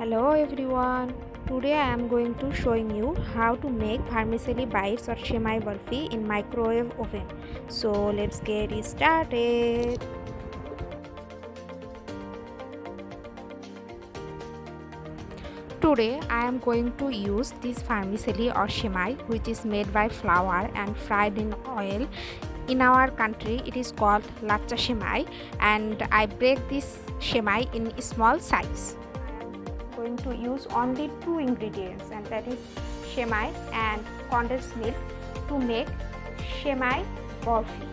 Hello everyone. Today I am going to showing you how to make vermicelli bites or Shemai Borfi in microwave oven. So let's get it started. Today I am going to use this vermicelli or Shemai, which is made by flour and fried in oil. In our country it is called Laccha Shemai, and I break this Shemai in small size. Going to use only two ingredients, and that is Shemai and condensed milk to make Shemai Borfi.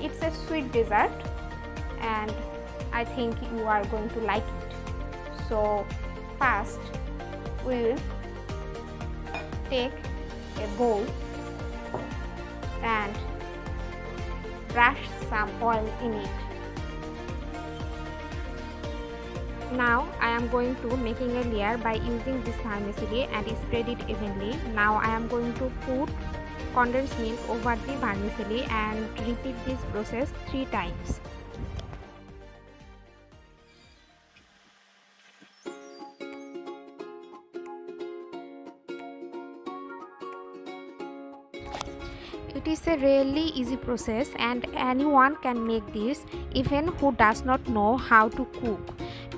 It's a sweet dessert and I think you are going to like it. So first we will take a bowl and brush some oil in it. Now I am going to making a layer by using this vermicelli and spread it evenly. Now I am going to put condensed milk over the vermicelli and repeat this process 3 times. It is a really easy process and anyone can make this, even who does not know how to cook,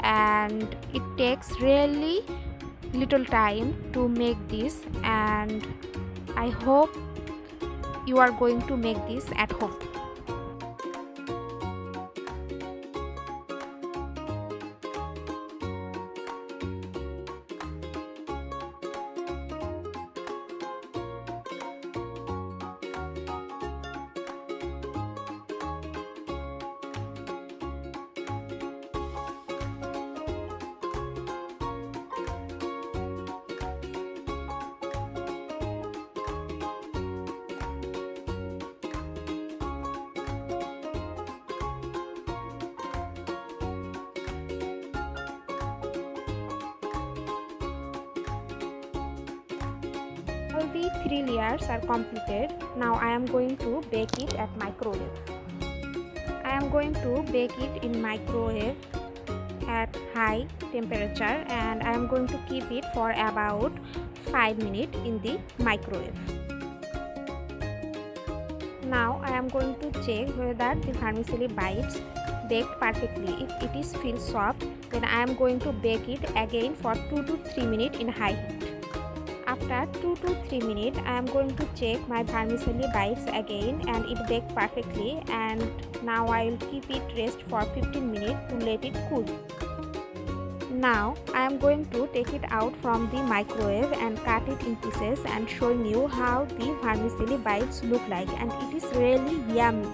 and it takes really little time to make this, and I hope you are going to make this at home. All the 3 layers are completed. Now I am going to bake it at microwave. I am going to bake it in microwave at high temperature, and I am going to keep it for about 5 minutes in the microwave. Now I am going to check whether the vermicelli bites baked perfectly. If it is feel soft, then I am going to bake it again for 2 to 3 minutes in high heat. After 2 to 3 minutes, I am going to check my vermicelli bites again, and it baked perfectly, and now I will keep it rest for 15 minutes to let it cool. Now I am going to take it out from the microwave and cut it in pieces and showing you how the vermicelli bites look like, and it is really yummy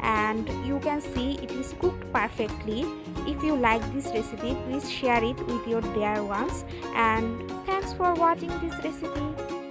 and you can see it is cooked perfectly. If you like this recipe, please share it with your dear ones, and thanks for watching this recipe.